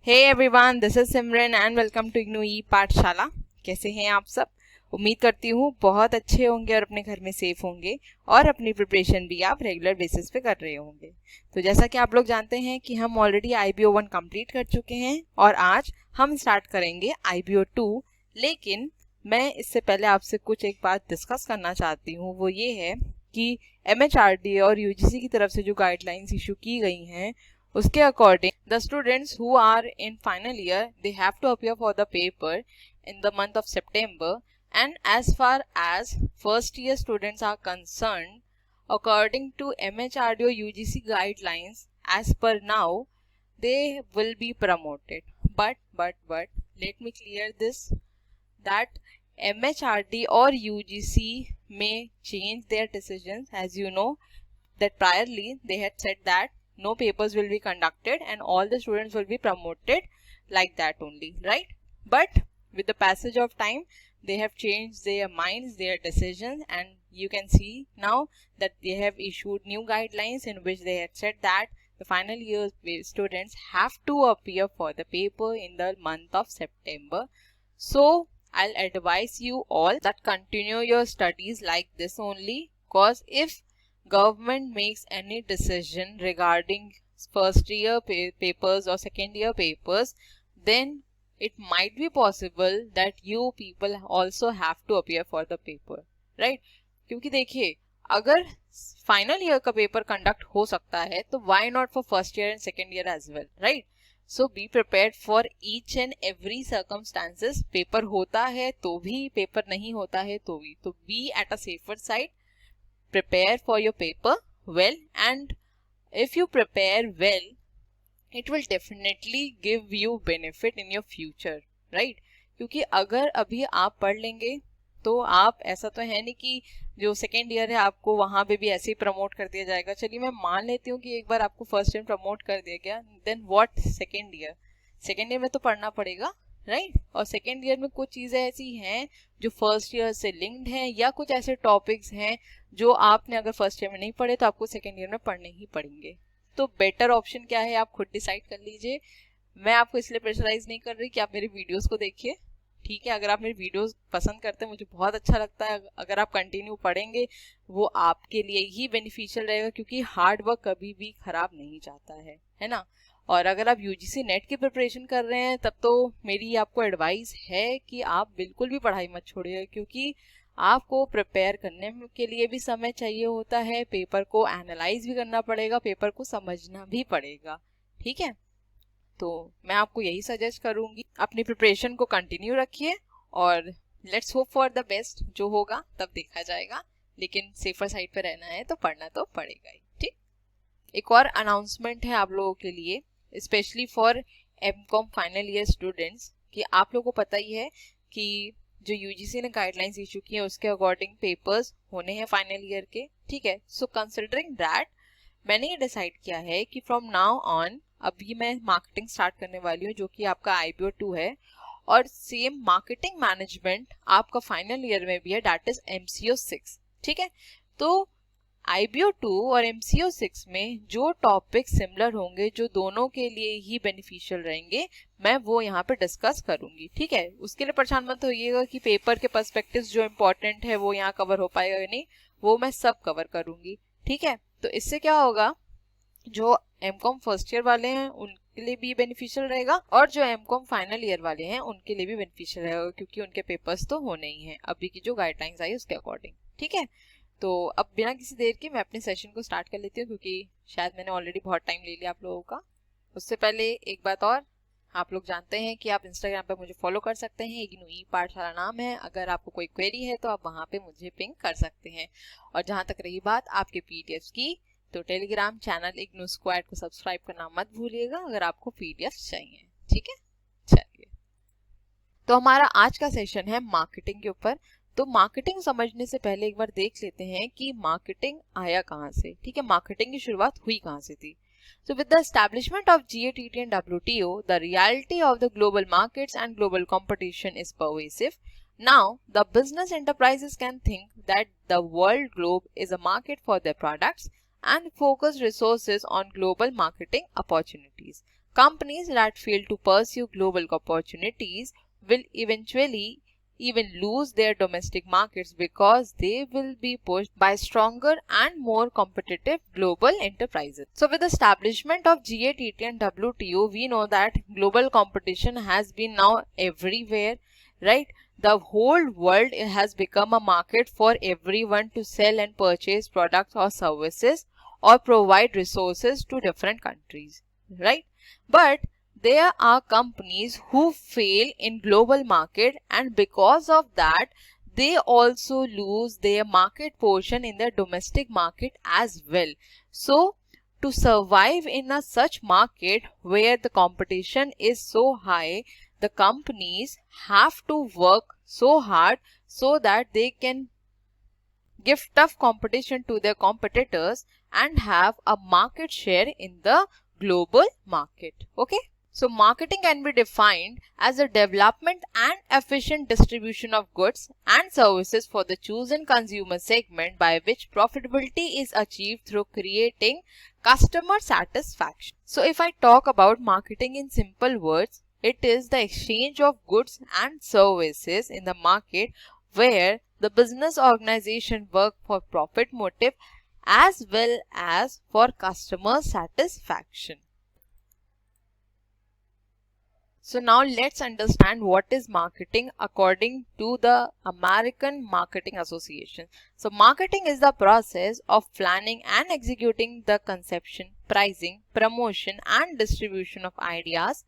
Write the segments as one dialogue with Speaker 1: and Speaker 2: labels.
Speaker 1: Hey everyone, this is Simran and welcome to IGNOU e Pathshala. कैसे हैं आप सब? उम्मीद करती हूँ बहुत अच्छे होंगे और अपने घर में सेफ होंगे और अपनी प्रिपरेशन भी आप रेगुलर बेसिस पे कर रहे होंगे। तो जैसा कि आप लोग जानते हैं कि हम ऑलरेडी IBO 1 कंप्लीट कर चुके हैं और आज हम स्टार्ट करेंगे IBO 2। लेकिन मैं इससे पहले आपसे कुछ एक बात डिस्कस करना चाहती हूँ, वो ये है कि MHRD और UGC की तरफ से जो गाइडलाइंस इशू की गई हैं उसके according the students who are in final year they have to appear for the paper in the month of September, and as far as first year students are concerned, according to MHRD or UGC guidelines, as per now they will be promoted. But let me clear this, that MHRD or UGC may change their decisions. As you know that priorly they had said that no papers will be conducted and all the students will be promoted like that only, right? But with the passage of time they have changed their minds, their decisions, and you can see now that they have issued new guidelines in which they had said that the final year students have to appear for the paper in the month of September. So I'll advise you all that continue your studies like this only, cause if government makes any decision regarding first year papers or second year papers, then it might be possible that you people also have to appear for the paper, right? क्योंकि देखिए, अगर final year का paper conduct हो सकता है तो why not for first year and second year as well, right? So be prepared for each and every circumstances. Paper होता है तो भी, पेपर नहीं होता है तो भी, तो be at a safer side, prepare for your paper well, and if you prepare well it will definitely give you benefit in your future, right? क्योंकि अगर अभी आप पढ़ लेंगे तो आप, ऐसा तो है नहीं कि जो सेकेंड ईयर है आपको वहां पे भी ऐसे ही प्रमोट कर दिया जाएगा। चलिए मैं मान लेती हूँ कि एक बार आपको फर्स्ट ईयर प्रमोट कर दिया गया, then what second year? Second year में तो पढ़ना पड़ेगा, राइट? और सेकेंड ईयर में कुछ चीजें ऐसी हैं जो फर्स्ट ईयर से लिंक्ड हैं, या कुछ ऐसे टॉपिक्स हैं जो आपने अगर फर्स्ट ईयर में नहीं पढ़े तो आपको सेकेंड ईयर में पढ़ने ही पड़ेंगे। तो बेटर ऑप्शन क्या है आप खुद डिसाइड कर लीजिए। मैं आपको इसलिए प्रेशराइज नहीं कर रही कि आप मेरे वीडियोस को देखिए, ठीक है? अगर आप मेरे वीडियोस पसंद करते हैं, मुझे बहुत अच्छा लगता है, अगर आप कंटिन्यू पढ़ेंगे वो आपके लिए ही बेनिफिशियल रहेगा, क्योंकि हार्ड वर्क कभी भी खराब नहीं जाता है ना? और अगर आप UGC नेट की प्रिपरेशन कर रहे हैं तब तो मेरी आपको एडवाइस है कि आप बिल्कुल भी पढ़ाई मत छोड़िए, क्योंकि आपको प्रिपेयर करने के लिए भी समय चाहिए होता है, पेपर को एनालाइज भी करना पड़ेगा, पेपर को समझना भी पड़ेगा, ठीक है? तो मैं आपको यही सजेस्ट करूंगी, अपनी प्रिपरेशन को कंटिन्यू रखिए और let's hope for the best. जो होगा तब देखा जाएगा, लेकिन सेफर साइड पे रहना है तो पढ़ना तो पड़ेगा ही, ठीक? एक और अनाउंसमेंट है आप लोगों के लिए, specially for MCOM final year students, कि आप लोगों को पता ही है कि जो UGC ने गाइडलाइंस इशू की है उसके अकॉर्डिंग पेपर्स होने हैं फाइनल ईयर के, ठीक है? सो कंसिडरिंग दैट मैंने ये डिसाइड किया है कि फ्रॉम नाउ ऑन अभी मैं मार्केटिंग स्टार्ट करने वाली हूँ, जो कि आपका IBO 2 है, और सेम मार्केटिंग मैनेजमेंट आपका फाइनल ईयर में भी है, दैट इज MCO 6, ठीक है? तो IBO 2 और MCO 6 में जो टॉपिक सिमिलर होंगे, जो दोनों के लिए ही बेनिफिशियल रहेंगे, मैं वो यहाँ पे डिस्कस करूंगी, ठीक है? उसके लिए परेशान मत होइएगा कि पेपर के पर्सपेक्टिव्स जो इम्पोर्टेंट है वो यहाँ कवर हो पाएगा या नहीं, वो मैं सब कवर करूंगी, ठीक है? तो इससे क्या होगा, जो MCOM फर्स्ट ईयर वाले हैं उनके लिए भी बेनिफिशियल रहेगा और जो MCOM फाइनल ईयर वाले हैं उनके लिए भी बेनिफिशियल रहेगा, क्योंकि उनके पेपर्स तो होने ही हैं अभी की जो गाइडलाइंस आई उसके अकॉर्डिंग, ठीक है? तो अब बिना किसी देर के मैं अपने सेशन को स्टार्ट कर लेती हूँ, क्योंकि शायद मैंने ऑलरेडी बहुत टाइम ले लिया आप लोगों का। उससे पहले एक बात और, आप लोग जानते हैं कि आप इंस्टाग्राम पे मुझे फॉलो कर सकते हैं, इग्नू ई पाठशाला नाम है। अगर आपको कोई क्वेरी है तो आप वहाँ पे मुझे पिंग कर सकते हैं। और जहाँ तक रही बात आपके PDFs की, तो टेलीग्राम चैनल इग्नू स्क्वाड को सब्सक्राइब करना मत भूलिएगा अगर आपको PDFs चाहिए, ठीक है? चलिए, तो हमारा आज का सेशन है मार्केटिंग के ऊपर। तो मार्केटिंग समझने से पहले एक बार देख लेते हैं कि मार्केटिंग आया कहाँ से, ठीक है? मार्केटिंग की शुरुआत हुई कहाँ से थी? So with the establishment of GATT and WTO, the reality of the global markets and global competition is pervasive. Now, the business enterprises can think that the world globe is a market for their products and focus resources on global marketing opportunities. Companies that fail to pursue global opportunities will eventually even lose their domestic markets because they will be pushed by stronger and more competitive global enterprises. So with the establishment of GATT and WTO, we know that global competition has been now everywhere, right? The whole world has become a market for everyone to sell and purchase products or services or provide resources to different countries, right? But there are companies who fail in global market, and because of that they also lose their market portion in their domestic market as well. So to survive in a such market where the competition is so high, the companies have to work so hard so that they can give tough competition to their competitors and have a market share in the global market. Okay. So marketing can be defined as a development and efficient distribution of goods and services for the chosen consumer segment by which profitability is achieved through creating customer satisfaction. So if I talk about marketing in simple words, it is the exchange of goods and services in the market where the business organization work for profit motive as well as for customer satisfaction. So now let's understand what is marketing according to the American Marketing Association. So marketing is the process of planning and executing the conception, pricing, promotion and distribution of ideas,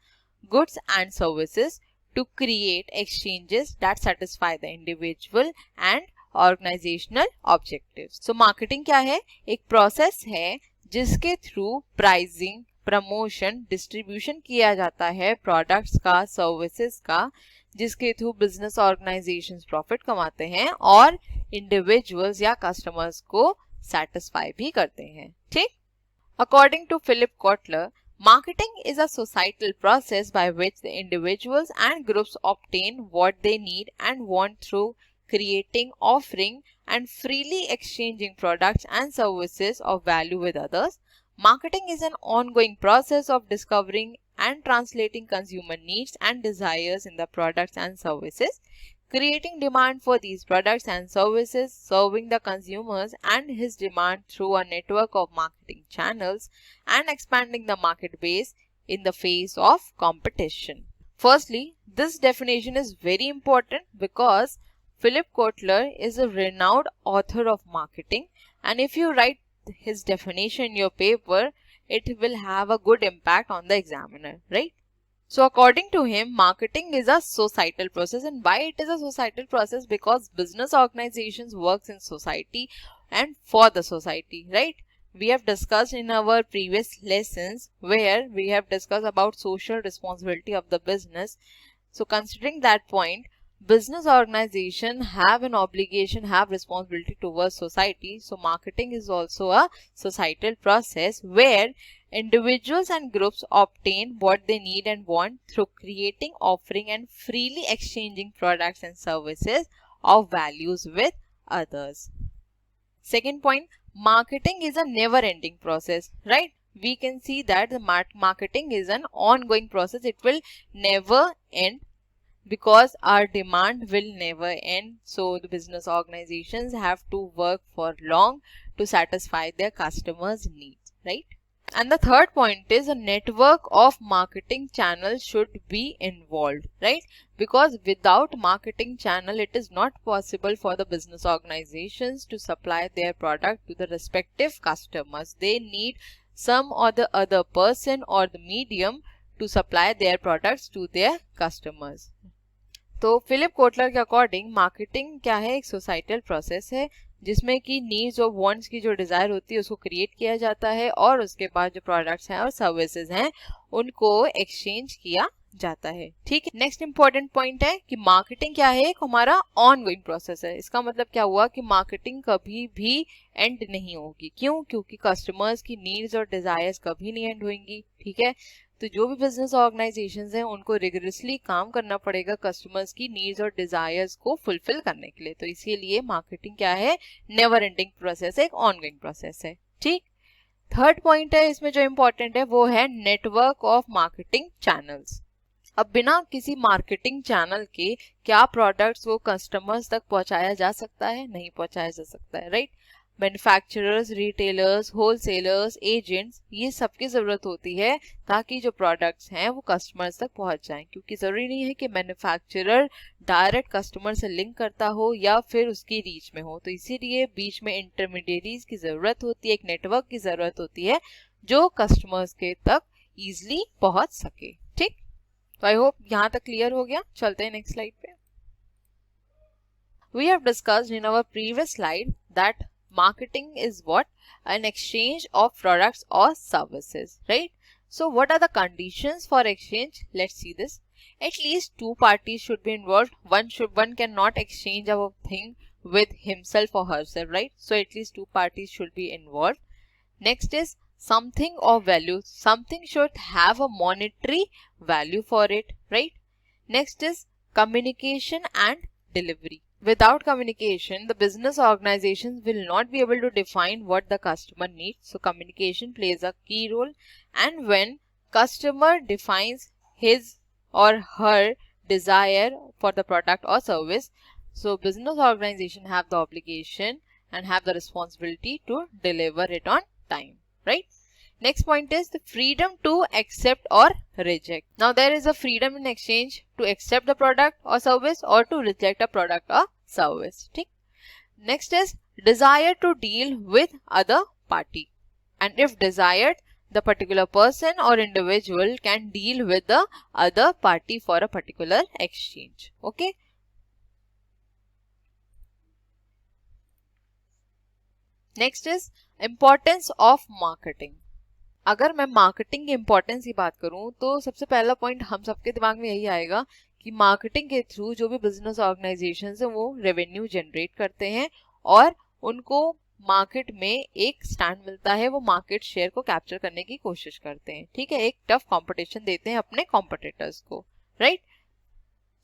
Speaker 1: goods and services to create exchanges that satisfy the individual and organizational objectives. So marketing क्या है? एक process है जिसके through pricing, promotion, distribution किया जाता है products का, services का, जिसके थ्रू बिजनेस ऑर्गेनाइजेशंस प्रॉफिट कमाते हैं और इंडिविजुअल्स या कस्टमर्स को सेटिस्फाई भी करते हैं. ठीक. According to Philip Kotler, marketing is a societal process by which the individuals and groups obtain what they need and want through creating, offering and freely exchanging products and services of value with others. Marketing is an ongoing process of discovering and translating consumer needs and desires in the products and services, creating demand for these products and services, serving the consumers and his demand through a network of marketing channels, and expanding the market base in the face of competition. Firstly, this definition is very important because Philip Kotler is a renowned author of marketing, and if you write his definition in your paper, it will have a good impact on the examiner, right? So according to him, marketing is a societal process. And why it is a societal process? Because business organizations works in society and for the society, right? We have discussed in our previous lessons where we have discussed about social responsibility of the business. So considering that point, business organization have an obligation, have responsibility towards society. So marketing is also a societal process where individuals and groups obtain what they need and want through creating, offering and freely exchanging products and services of values with others. Second point, marketing is a never-ending process, right? We can see that the marketing is an ongoing process. It will never end because our demand will never end. So the business organizations have to work for long to satisfy their customers' needs, right? And the third point is a network of marketing channels should be involved, right? Because without marketing channel, it is not possible for the business organizations to supply their product to the respective customers. They need some or the other person or the medium to supply their products to their customers. तो Philip Kotler के according marketing क्या है? एक societal process है जिसमें कि needs और wants की जो डिजायर होती है उसको क्रिएट किया जाता है और उसके बाद जो प्रोडक्ट्स हैं और सर्विसेज हैं उनको एक्सचेंज किया जाता है. ठीक है. नेक्स्ट इंपॉर्टेंट पॉइंट है कि मार्केटिंग क्या है? एक हमारा ऑनगोइंग प्रोसेस है. इसका मतलब क्या हुआ कि मार्केटिंग कभी भी एंड नहीं होगी. क्यों? क्योंकि कस्टमर्स की नीड्स और डिजायर्स कभी नहीं एंड होंगी. ठीक है. तो जो भी बिजनेस ऑर्गेनाइजेशंस हैं उनको रिगरसली काम करना पड़ेगा कस्टमर्स की नीड्स और डिजायर्स को फुलफिल करने के लिए. तो इसीलिए मार्केटिंग क्या है? नेवर एंडिंग प्रोसेस है, एक ऑनगोइंग प्रोसेस है. ठीक. थर्ड पॉइंट है इसमें जो इम्पोर्टेंट है वो है नेटवर्क ऑफ मार्केटिंग चैनल्स। अब बिना किसी मार्केटिंग चैनल के क्या प्रोडक्ट्स को कस्टमर्स तक पहुंचाया जा सकता है? नहीं पहुंचाया जा सकता है, right. Manufacturers, retailers, wholesalers, agents, ये सबकी ज़रूरत होती है ताकि जो प्रोडक्ट्स हैं वो कस्टमर्स तक पहुंच जाएं, क्योंकि ज़रूरी नहीं है कि मैन्युफैक्चरर डायरेक्ट कस्टमर से लिंक करता हो या फिर उसकी रीच में हो, तो इसीलिए बीच में इंटरमीडिएरीज की ज़रूरत होती है, एक नेटवर्क की ज़रूरत होती है जो कस्टमर्स के तक ईजिली पहुंच सके। ठीक, तो आई होप यहाँ तक क्लियर हो गया। चलते हैं नेक्स्ट स्लाइड पे। We have discussed in our previous slide that marketing is what? An exchange of products or services, right? So what are the conditions for exchange? Let's see this. At least two parties should be involved. One cannot exchange a thing with himself or herself, right? So at least two parties should be involved. Next is something of value. Something should have a monetary value for it, right? Next is communication and delivery. Without communication, the business organizations will not be able to define what the customer needs. So communication plays a key role. And when customer defines his or her desire for the product or service, so business organization have the obligation and have the responsibility to deliver it on time, right? Next point is the freedom to accept or reject. Now there is a freedom in exchange to accept the product or service or to reject a product or service. ठीक? Next is desire to deal with other party. And if desired, the particular person or individual can deal with the other party for a particular exchange. Okay? Next is importance of marketing. अगर मैं marketing की importance की बात करूं तो सबसे पहला point हम सबके दिमाग में यही आएगा कि मार्केटिंग के थ्रू जो भी बिजनेस ऑर्गेनाइजेशन है वो रेवेन्यू जनरेट करते हैं और उनको मार्केट में एक स्टैंड मिलता है, वो मार्केट शेयर को कैप्चर करने की कोशिश करते हैं। ठीक है, एक टफ कंपटीशन देते हैं अपने कॉम्पिटिटर्स को, right.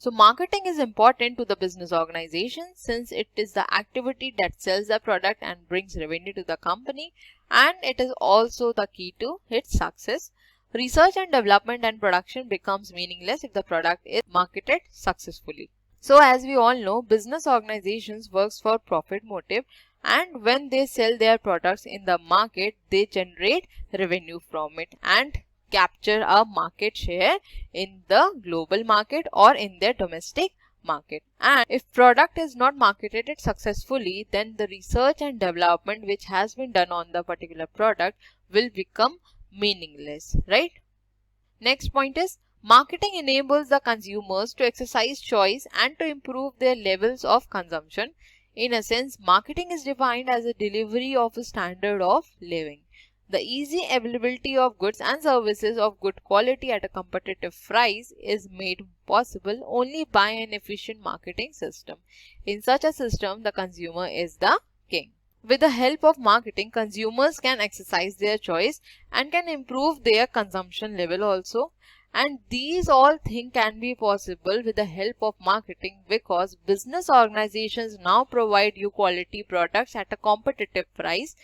Speaker 1: So marketing is important to the business organization since it is the activity that sells the product and brings revenue to the company, and it is also the key to its success. Research and development and production becomes meaningless if the product is marketed successfully. So as we all know, business organizations works for profit motive, and when they sell their products in the market, they generate revenue from it and capture a market share in the global market or in their domestic market. And if product is not marketed successfully, then the research and development which has been done on the particular product will become meaningless, right? Next point is marketing enables the consumers to exercise choice and to improve their levels of consumption. In a sense, marketing is defined as a delivery of a standard of living. The easy availability of goods and services of good quality at a competitive price is made possible only by an efficient marketing system. In such a system, the consumer is the king. With the help of marketing, consumers can exercise their choice and can improve their consumption level also. And these all things can be possible with the help of marketing because business organizations now provide you quality products at a competitive price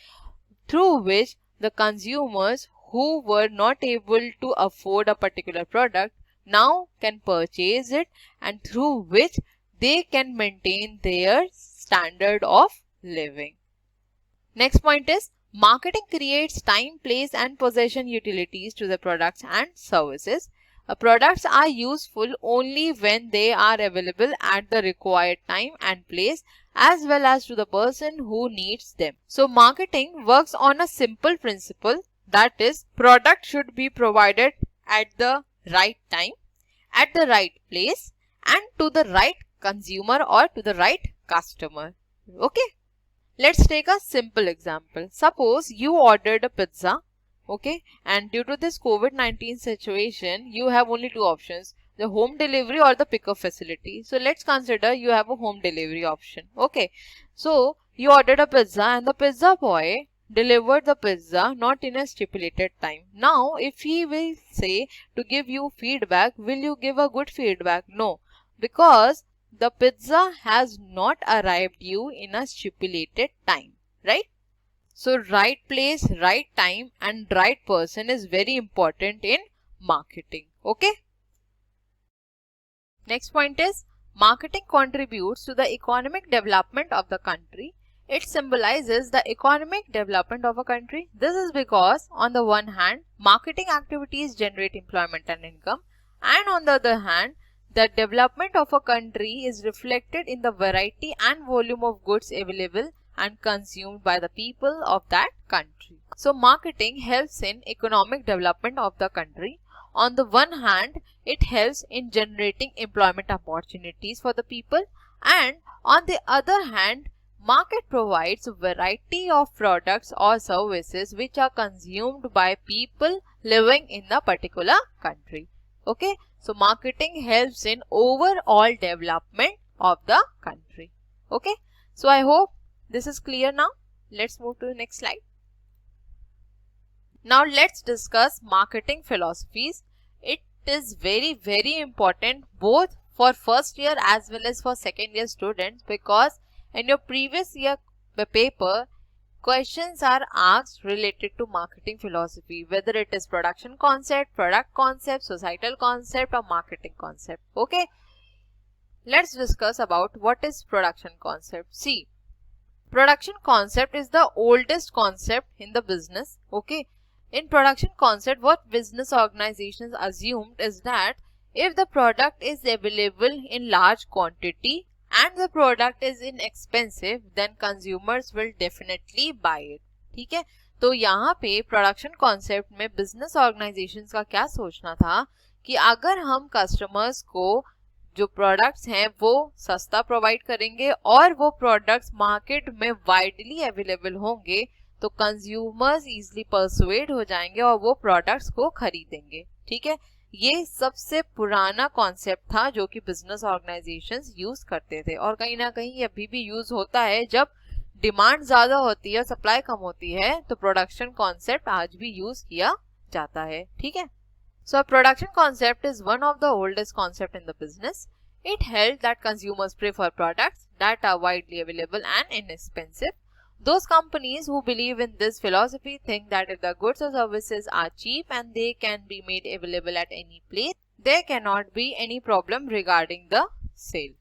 Speaker 1: through which the consumers who were not able to afford a particular product now can purchase it, and through which they can maintain their standard of living. Next point is marketing creates time, place and possession utilities to the products and services. Products are useful only when they are available at the required time and place as well as to the person who needs them. So marketing works on a simple principle, that is product should be provided at the right time, at the right place and to the right consumer or to the right customer. Okay. Let's take a simple example. Suppose you ordered a pizza, okay, and due to this COVID-19 situation, you have only two options, the home delivery or the pickup facility. So let's consider you have a home delivery option, okay. So you ordered a pizza and the pizza boy delivered the pizza not in a stipulated time. Now, if he will say to give you feedback, will you give a good feedback? No, because the pizza has not arrived you in a stipulated time, right? So right place, right time and right person is very important in marketing. Okay. Next point is marketing contributes to the economic development of the country. It symbolizes the economic development of a country. This is because on the one hand, marketing activities generate employment and income, and on the other hand, the development of a country is reflected in the variety and volume of goods available and consumed by the people of that country. So marketing helps in economic development of the country. On the one hand, it helps in generating employment opportunities for the people, and on the other hand, market provides a variety of products or services which are consumed by people living in a particular country. Okay, so marketing helps in overall development of the country. Okay, so I hope this is clear now. Let's move to the next slide. Now let's discuss marketing philosophies. It is very important both for first year as well as for second year students, because in your previous year paper, questions are asked related to marketing philosophy, whether it is production concept, product concept, societal concept or marketing concept. Okay, let's discuss about what is production concept. See, production concept is the oldest concept in the business. Okay, in production concept, what business organizations assumed is that if the product is available in large quantity and the product is inexpensive, then consumers will definitely buy it. ठीक है, तो यहाँ पे production concept में business organisations का क्या सोचना था कि अगर हम कस्टमर्स को जो प्रोडक्ट्स हैं वो सस्ता प्रोवाइड करेंगे और वो प्रोडक्ट्स मार्केट में वाइडली अवेलेबल होंगे, तो कंज्यूमर्स इजीली परसुएड हो जाएंगे और वो प्रोडक्ट्स को खरीदेंगे. ठीक है, ये सबसे पुराना कॉन्सेप्ट था जो कि बिजनेस ऑर्गेनाइजेशंस यूज करते थे, और कहीं ना कहीं अभी भी यूज होता है. जब डिमांड ज्यादा होती है, सप्लाई कम होती है, तो प्रोडक्शन कॉन्सेप्ट आज भी यूज किया जाता है. ठीक है, so production concept is one of the oldest concept in the business. It held that consumers prefer products that are widely available and inexpensive. Those companies who believe in this philosophy think that if the goods or services are cheap and they can be made available at any place, there cannot be any problem regarding the sale.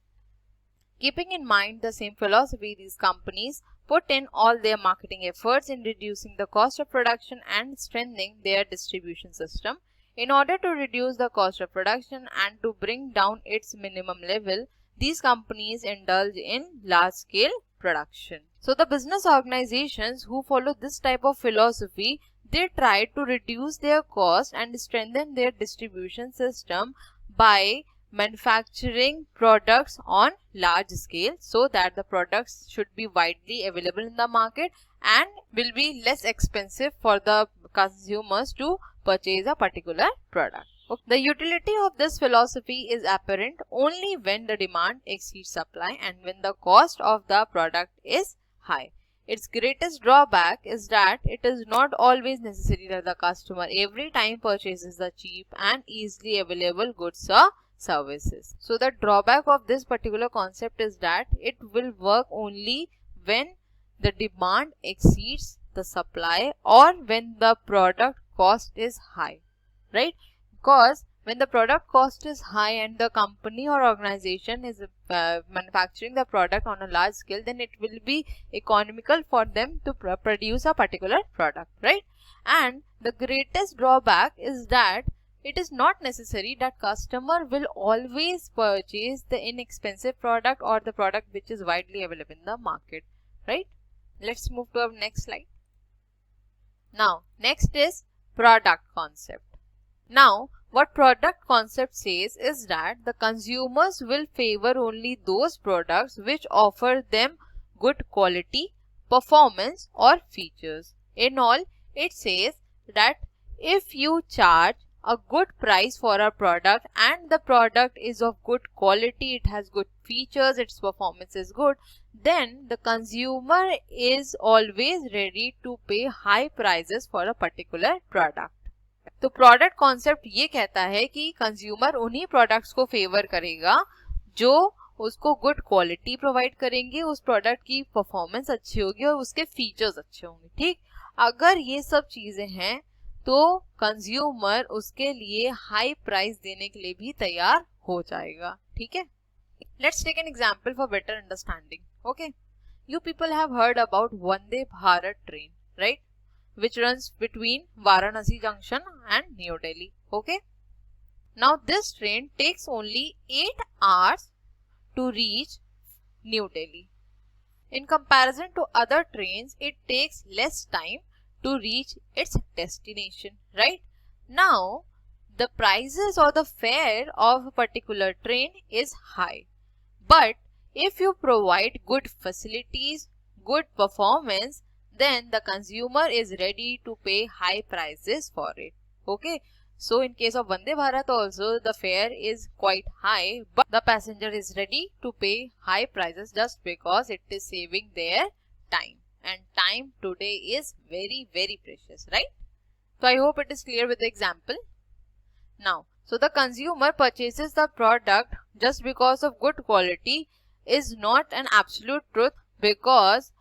Speaker 1: Keeping in mind the same philosophy, these companies put in all their marketing efforts in reducing the cost of production and strengthening their distribution system. In order to reduce the cost of production and to bring down its minimum level, these companies indulge in large-scale production. So the business organizations who follow this type of philosophy, they try to reduce their cost and strengthen their distribution system by manufacturing products on large scale, so that the products should be widely available in the market and will be less expensive for the consumers to purchase a particular product. The utility of this philosophy is apparent only when the demand exceeds supply and when the cost of the product is high. Its greatest drawback is that it is not always necessary that the customer every time purchases the cheap and easily available goods or services. So the drawback of this particular concept is that it will work only when the demand exceeds the supply or when the product cost is high, right? Because when the product cost is high and the company or organization is manufacturing the product on a large scale, then it will be economical for them to produce a particular product, right? And the greatest drawback is that it is not necessary that customer will always purchase the inexpensive product or the product which is widely available in the market, right? Let's move to our next slide. Now, next is product concept. Now, what product concept says is that the consumers will favor only those products which offer them good quality, performance or features. In all, it says that if you charge a good price for a product and the product is of good quality, it has good features, its performance is good, then the consumer is always ready to pay high prices for a particular product. तो product concept ये कहता है कि consumer उन्हीं products को favour करेगा जो
Speaker 2: उसको गुड क्वालिटी प्रोवाइड करेंगे, उस प्रोडक्ट की परफॉर्मेंस अच्छी होगी और उसके फीचर्स अच्छे होंगे। ठीक, अगर ये सब चीजें हैं तो कंज्यूमर उसके लिए हाई प्राइस देने के लिए भी तैयार हो जाएगा। ठीक है, let's take an example for better understanding. Okay, you people have heard about Vande Bharat train, right, which runs between Varanasi Junction and New Delhi. Okay, now this train takes only 8 hours to reach New Delhi. In comparison to other trains, it takes less time to reach its destination, right? Now, the prices or the fare of a particular train is high, but if you provide good facilities, good performance, then the consumer is ready to pay high prices for it. Okay, so in case of Vande Bharat also, the fare is quite high, but the passenger is ready to pay high prices just because it is saving their time, and time today is very, very precious, right? So I hope it is clear with the example. Now, so the consumer purchases the product just because of good quality is not an absolute truth, because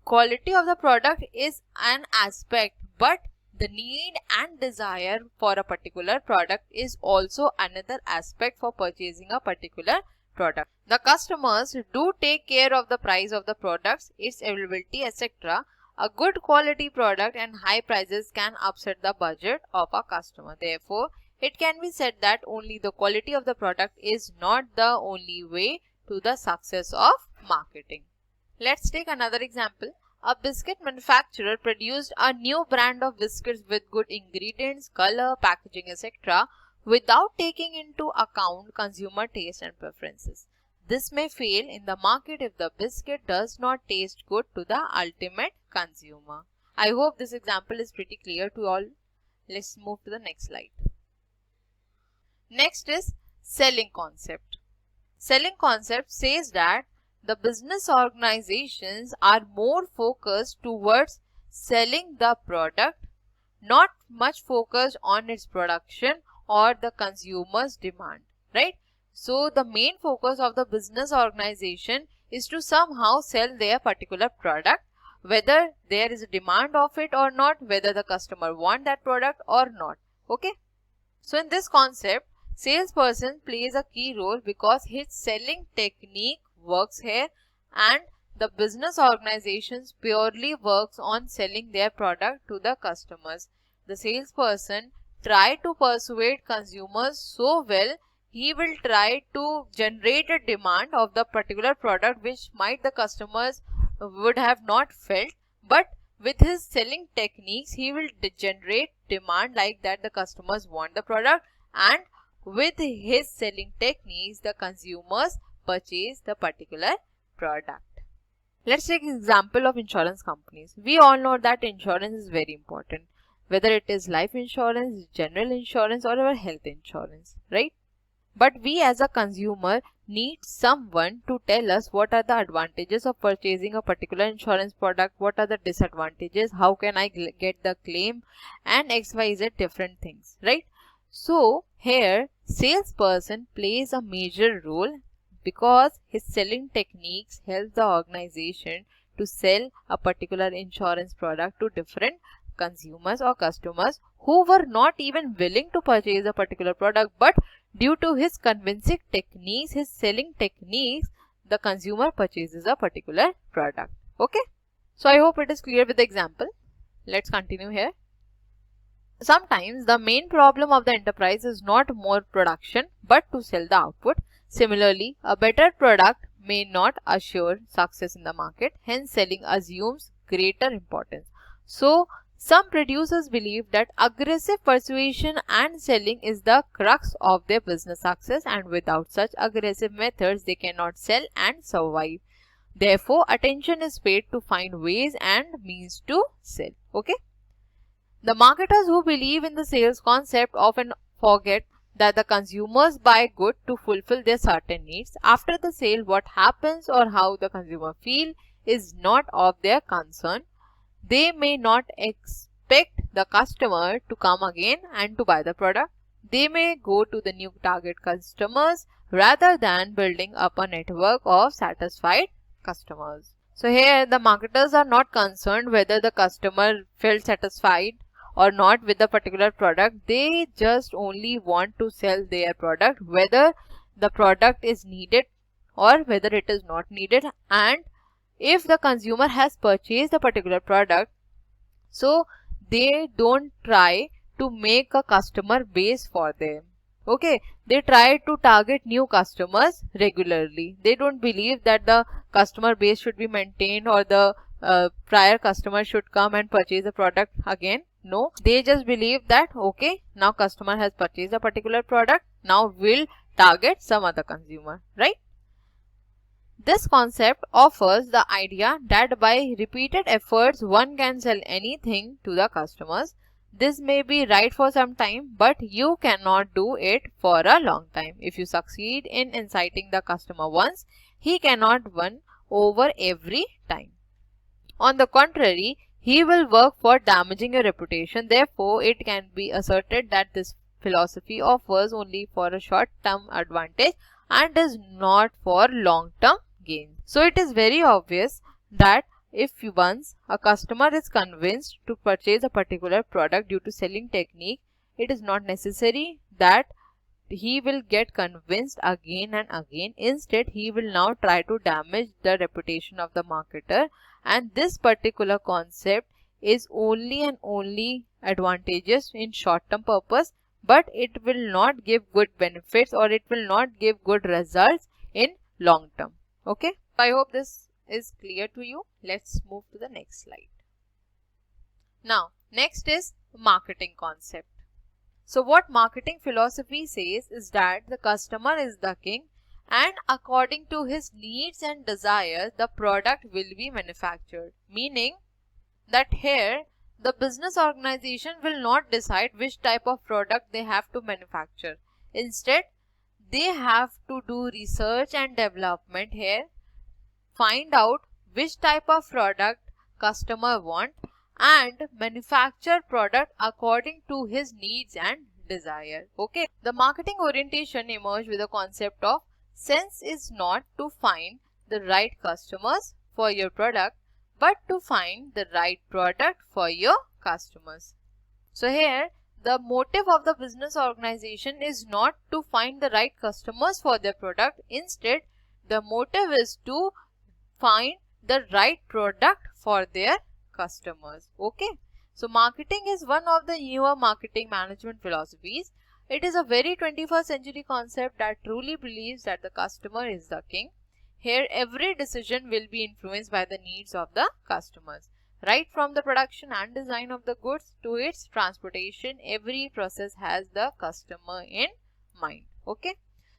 Speaker 2: quality of the product is an aspect, but the need and desire for a particular product is also another aspect for purchasing a particular product. The customers do take care of the price of the products, its availability, etc. A good quality product and high prices can upset the budget of a customer. Therefore, it can be said that only the quality of the product is not the only way to the success of marketing. Let's take another example. A biscuit manufacturer produced a new brand of biscuits with good ingredients, color, packaging, etc. without taking into account consumer taste and preferences. This may fail in the market if the biscuit does not taste good to the ultimate consumer. I hope this example is pretty clear to all. Let's move to the next slide. Next is selling concept. Selling concept says that the business organizations are more focused towards selling the product, not much focused on its production or the consumer's demand, right? So the main focus of the business organization is to somehow sell their particular product, whether there is a demand of it or not, whether the customer want that product or not. Okay, so in this concept, salesperson plays a key role because his selling technique works here, and the business organizations purely works on selling their product to the customers. The salesperson try to persuade consumers so well, he will try to generate a demand of the particular product which might the customers would have not felt, but with his selling techniques he will generate demand like that the customers want the product, and with his selling techniques the consumers purchase the particular product. Let's take an example of insurance companies. We all know that insurance is very important, whether it is life insurance, general insurance or our health insurance, right? But we as a consumer need someone to tell us what are the advantages of purchasing a particular insurance product, what are the disadvantages, how can I get the claim, and XYZ different things, right? So here salesperson plays a major role because his selling techniques help the organization to sell a particular insurance product to different consumers or customers who were not even willing to purchase a particular product, but due to his convincing techniques, his selling techniques, the consumer purchases a particular product. Okay, so I hope it is clear with the example. Let's continue here. Sometimes the main problem of the enterprise is not more production but to sell the output. Similarly, a better product may not assure success in the market, hence selling assumes greater importance. So some producers believe that aggressive persuasion and selling is the crux of their business success, and without such aggressive methods they cannot sell and survive. Therefore, attention is paid to find ways and means to sell. Okay. The marketers who believe in the sales concept often forget that the consumers buy good to fulfill their certain needs. After the sale, what happens or how the consumer feel is not of their concern. They may not expect the customer to come again and to buy the product. they may go to the new target customers rather than building up a network of satisfied customers. So here the marketers are not concerned whether the customer felt satisfied or not with the particular product. They just only want to sell their product, whether the product is needed or whether it is not needed, and if the consumer has purchased a particular product, so they don't try to make a customer base for them. Okay, they try to target new customers regularly. They don't believe that the customer base should be maintained or the prior customer should come and purchase the product again. No, they just believe that okay, now customer has purchased a particular product, now we'll target some other consumer, right? This concept offers the idea that by repeated efforts one can sell anything to the customers. This may be right for some time, but you cannot do it for a long time. If you succeed in inciting the customer once, he cannot win over every time. On the contrary, he will work for damaging your reputation. Therefore, it can be asserted that this philosophy offers only for a short-term advantage and is not for long-term gain. So it is very obvious that if once a customer is convinced to purchase a particular product due to selling technique, it is not necessary that he will get convinced again and again. Instead, he will now try to damage the reputation of the marketer, and this particular concept is only and only advantageous in short-term purpose, but it will not give good benefits or it will not give good results in long term. Okay, I hope this is clear to you. Let's move to the next slide. Now, next is marketing concept. So what marketing philosophy says is that the customer is the king, and according to his needs and desires, the product will be manufactured. Meaning that here the business organization will not decide which type of product they have to manufacture. Instead, they have to do research and development here, find out which type of product customer want and manufacture product according to his needs and desire. Okay, the marketing orientation emerged with the concept of sense is not to find the right customers for your product, but to find the right product for your customers. So here the motive of the business organization is not to find the right customers for their product. Instead, the motive is to find the right product for their customers. Okay, so marketing is one of the newer marketing management philosophies. It is a very 21st century concept that truly believes that the customer is the king. Here every decision will be influenced by the needs of the customers. Right from the production and design of the goods to its transportation, every process has the customer in mind. Okay,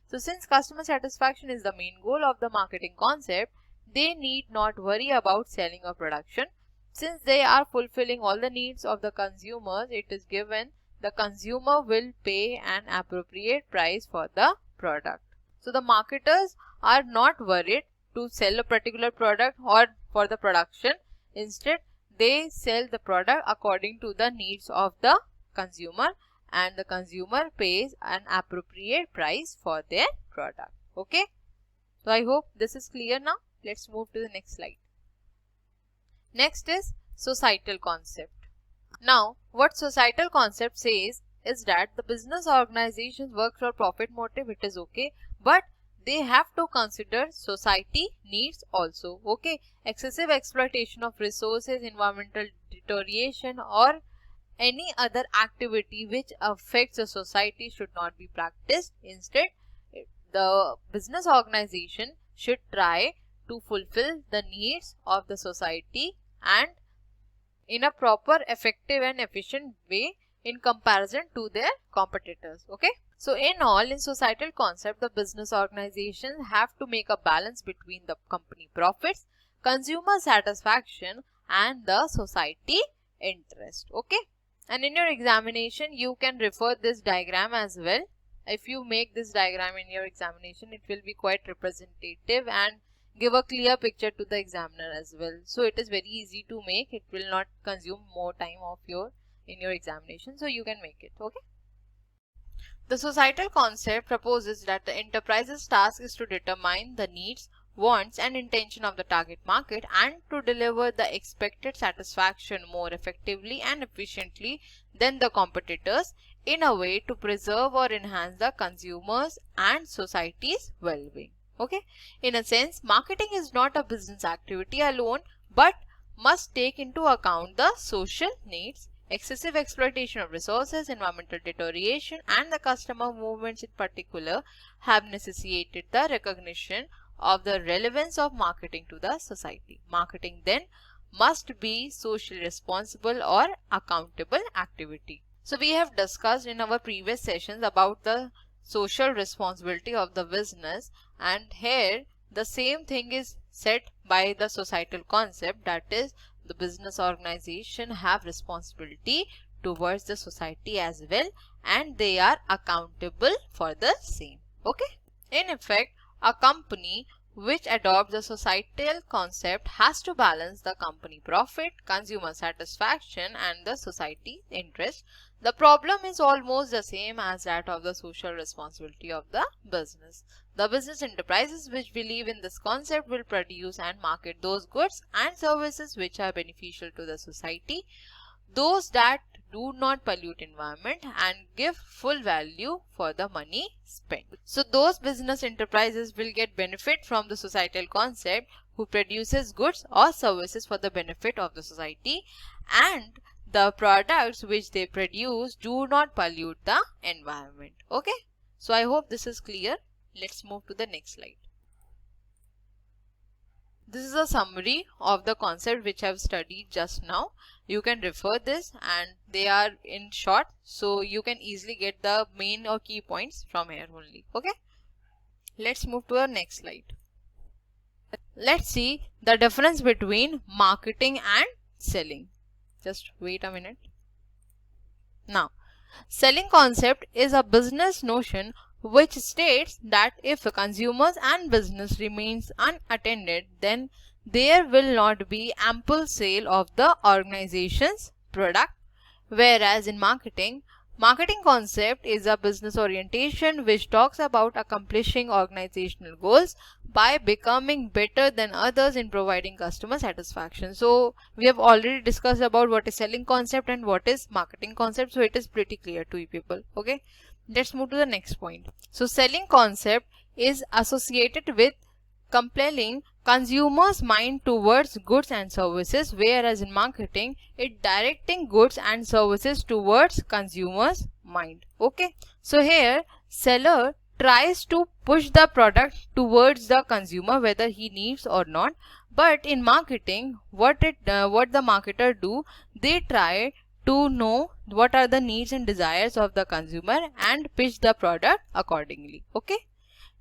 Speaker 2: so since customer satisfaction is the main goal of the marketing concept, they need not worry about selling or production. Since they are fulfilling all the needs of the consumers, it is given the consumer will pay an appropriate price for the product. So the marketers are not worried to sell a particular product or for the production. Instead, they sell the product according to the needs of the consumer, and the consumer pays an appropriate price for their product. Okay, so I hope this is clear now. Let's move to the next slide. Next is societal concept. Now, what societal concept says is that the business organizations work for profit motive, it is okay, but they have to consider society needs also. Okay, excessive exploitation of resources, environmental deterioration or any other activity which affects the society should not be practiced. Instead, the business organization should try to fulfill the needs of the society and in a proper, effective and efficient way in comparison to their competitors. Okay, so in all, in societal concept, the business organizations have to make a balance between the company profits, consumer satisfaction and the society interest. Okay, and in your examination you can refer this diagram as well. If you make this diagram in your examination, it will be quite representative and give a clear picture to the examiner as well. So it is very easy to make. It will not consume more time of in your examination, so you can make it. Okay, The societal concept proposes that the enterprise's task is to determine the needs, wants and intention of the target market and to deliver the expected satisfaction more effectively and efficiently than the competitors in a way to preserve or enhance the consumers and society's well-being. Okay, in a sense, marketing is not a business activity alone but must take into account the social needs, excessive exploitation of resources, environmental deterioration and the customer movements in particular have necessitated the recognition of the relevance of marketing to the society. Marketing then must be socially responsible or accountable activity. So we have discussed in our previous sessions about the social responsibility of the business, and here the same thing is said by the societal concept, that is the business organization have responsibility towards the society as well and they are accountable for the same. Okay, in effect, a company which adopts the societal concept has to balance the company profit, consumer satisfaction and the society interest. The problem is almost the same as that of the social responsibility of the business. The business enterprises which believe in this concept will produce and market those goods and services which are beneficial to the society, those that do not pollute environment and give full value for the money spent. So those business enterprises will get benefit from the societal concept who produces goods or services for the benefit of the society and the products which they produce do not pollute the environment. Okay, so I hope this is clear. Let's move to the next slide. This is a summary of the concept which I have studied just now. You can refer this and they are in short, so you can easily get the main or key points from here only. Okay, let's move to the next slide. Let's see the difference between marketing and selling. Just wait a minute. Now, selling concept is a business notion which states that if consumers and business remains unattended, then there will not be ample sale of the organization's product. Whereas in marketing concept is a business orientation which talks about accomplishing organizational goals by becoming better than others in providing customer satisfaction. So we have already discussed about what is selling concept and what is marketing concept, so it is pretty clear to you people. Okay, let's move to the next point. So selling concept is associated with compelling consumers' mind towards goods and services, whereas in marketing it directing goods and services towards consumers' mind. Okay, so here seller tries to push the product towards the consumer whether he needs or not, but in marketing what the marketer do, they try to know what are the needs and desires of the consumer and pitch the product accordingly. Okay,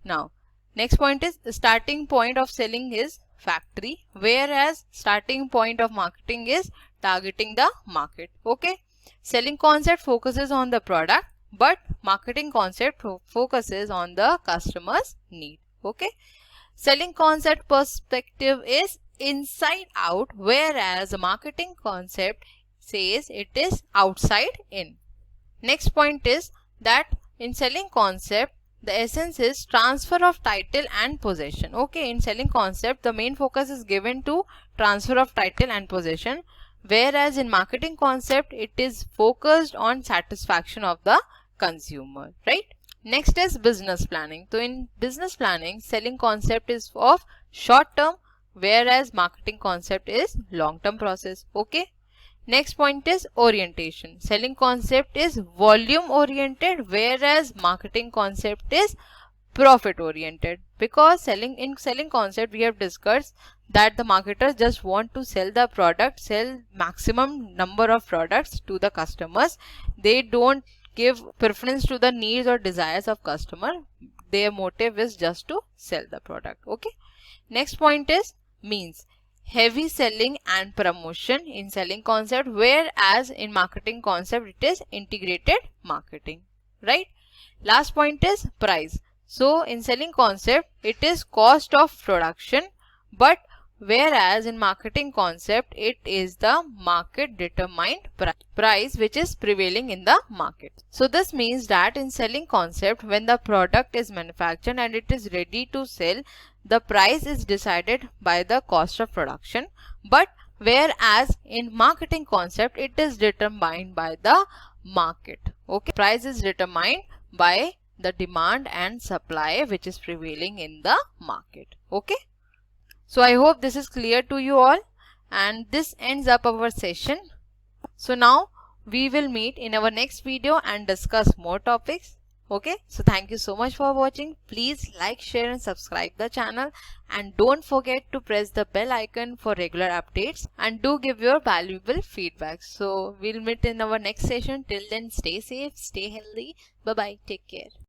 Speaker 2: now next point is the starting point of selling is factory, whereas starting point of marketing is targeting the market. Okay, selling concept focuses on the product but marketing concept focuses on the customer's need. Okay, selling concept perspective is inside out, whereas marketing concept says it is outside in. Next point is that in selling concept the essence is transfer of title and possession. Okay, in selling concept the main focus is given to transfer of title and possession, whereas in marketing concept it is focused on satisfaction of the consumer, right? Next is business planning. So in business planning selling concept is of short term, whereas marketing concept is long term process. Okay, next point is orientation. Selling concept is volume oriented, whereas marketing concept is profit oriented, because in selling concept we have discussed that the marketers just want to sell the product, sell maximum number of products to the customers. They don't give preference to the needs or desires of customer. Their motive is just to sell the product. Okay, next point is means. Heavy selling and promotion in selling concept, whereas in marketing concept it is integrated marketing, right? Last point is price. So in selling concept it is cost of production, but Whereas in marketing concept, it is the market determined price which is prevailing in the market. So this means that in selling concept, when the product is manufactured and it is ready to sell, the price is decided by the cost of production. But whereas in marketing concept, it is determined by the market. Okay, price is determined by the demand and supply which is prevailing in the market. Okay. So I hope this is clear to you all, and this ends up our session. So now we will meet in our next video and discuss more topics. Okay, so thank you so much for watching. Please like, share and subscribe the channel, and don't forget to press the bell icon for regular updates, and do give your valuable feedback. So we'll meet in our next session. Till then, stay safe, stay healthy. Bye bye, take care.